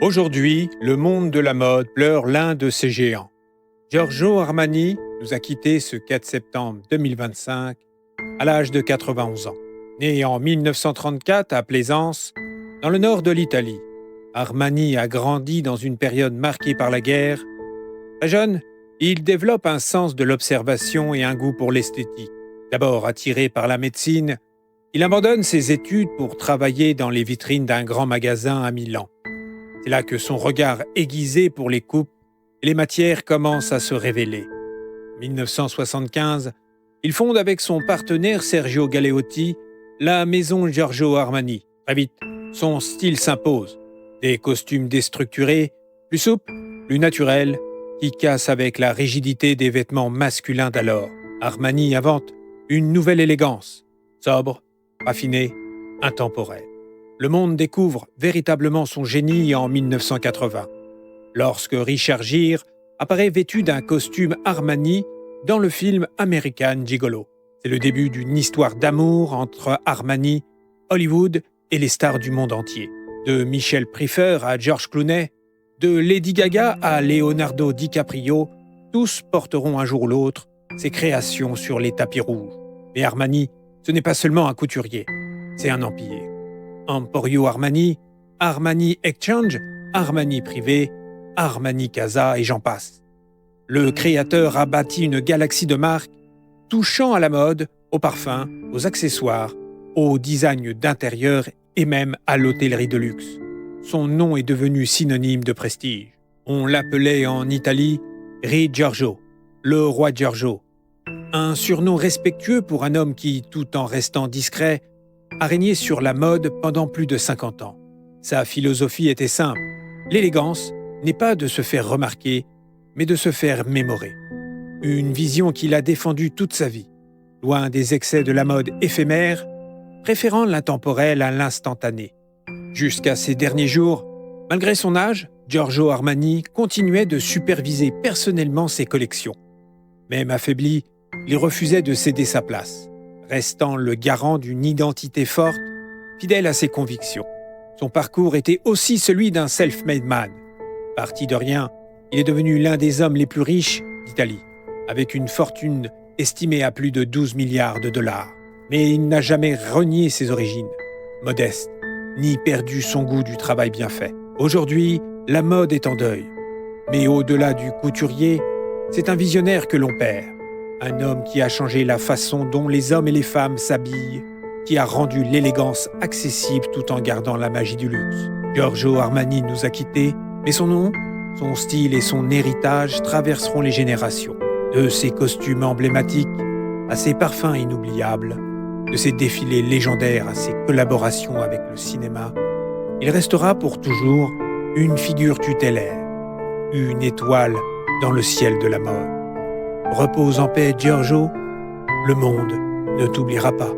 Aujourd'hui, le monde de la mode pleure l'un de ses géants. Giorgio Armani nous a quittés ce 4 septembre 2025 à l'âge de 91 ans. Né en 1934 à Plaisance, dans le nord de l'Italie, Armani a grandi dans une période marquée par la guerre. Très jeune, il développe un sens de l'observation et un goût pour l'esthétique. D'abord attiré par la médecine, il abandonne ses études pour travailler dans les vitrines d'un grand magasin à Milan. C'est là que son regard aiguisé pour les coupes et les matières commence à se révéler. En 1975, il fonde avec son partenaire Sergio Galeotti la maison Giorgio Armani. Très vite, son style s'impose. Des costumes déstructurés, plus souples, plus naturels, qui cassent avec la rigidité des vêtements masculins d'alors. Armani invente une nouvelle élégance, sobre, raffinée, intemporelle. Le monde découvre véritablement son génie en 1980, lorsque Richard Gere apparaît vêtu d'un costume Armani dans le film American Gigolo. C'est le début d'une histoire d'amour entre Armani, Hollywood et les stars du monde entier. De Michelle Pfeiffer à George Clooney, de Lady Gaga à Leonardo DiCaprio, tous porteront un jour ou l'autre ses créations sur les tapis rouges. Mais Armani, ce n'est pas seulement un couturier, c'est un empire. Emporio Armani, Armani Exchange, Armani Privé, Armani Casa et j'en passe. Le créateur a bâti une galaxie de marques touchant à la mode, aux parfums, aux accessoires, au design d'intérieur et même à l'hôtellerie de luxe. Son nom est devenu synonyme de prestige. On l'appelait en Italie Re Giorgio, le roi Giorgio. Un surnom respectueux pour un homme qui, tout en restant discret, a régné sur la mode pendant plus de 50 ans. Sa philosophie était simple. L'élégance n'est pas de se faire remarquer, mais de se faire mémorer. Une vision qu'il a défendue toute sa vie, loin des excès de la mode éphémère, préférant l'intemporel à l'instantané. Jusqu'à ses derniers jours, malgré son âge, Giorgio Armani continuait de superviser personnellement ses collections. Même affaibli, il refusait de céder sa place, restant le garant d'une identité forte, fidèle à ses convictions. Son parcours était aussi celui d'un self-made man. Parti de rien, il est devenu l'un des hommes les plus riches d'Italie, avec une fortune estimée à plus de 12 milliards de dollars. Mais il n'a jamais renié ses origines, modeste, ni perdu son goût du travail bien fait. Aujourd'hui, la mode est en deuil. Mais au-delà du couturier, c'est un visionnaire que l'on perd. Un homme qui a changé la façon dont les hommes et les femmes s'habillent, qui a rendu l'élégance accessible tout en gardant la magie du luxe. Giorgio Armani nous a quittés, mais son nom, son style et son héritage traverseront les générations. De ses costumes emblématiques à ses parfums inoubliables, de ses défilés légendaires à ses collaborations avec le cinéma, il restera pour toujours une figure tutélaire, une étoile dans le ciel de la mode. Repose en paix, Giorgio, le monde ne t'oubliera pas.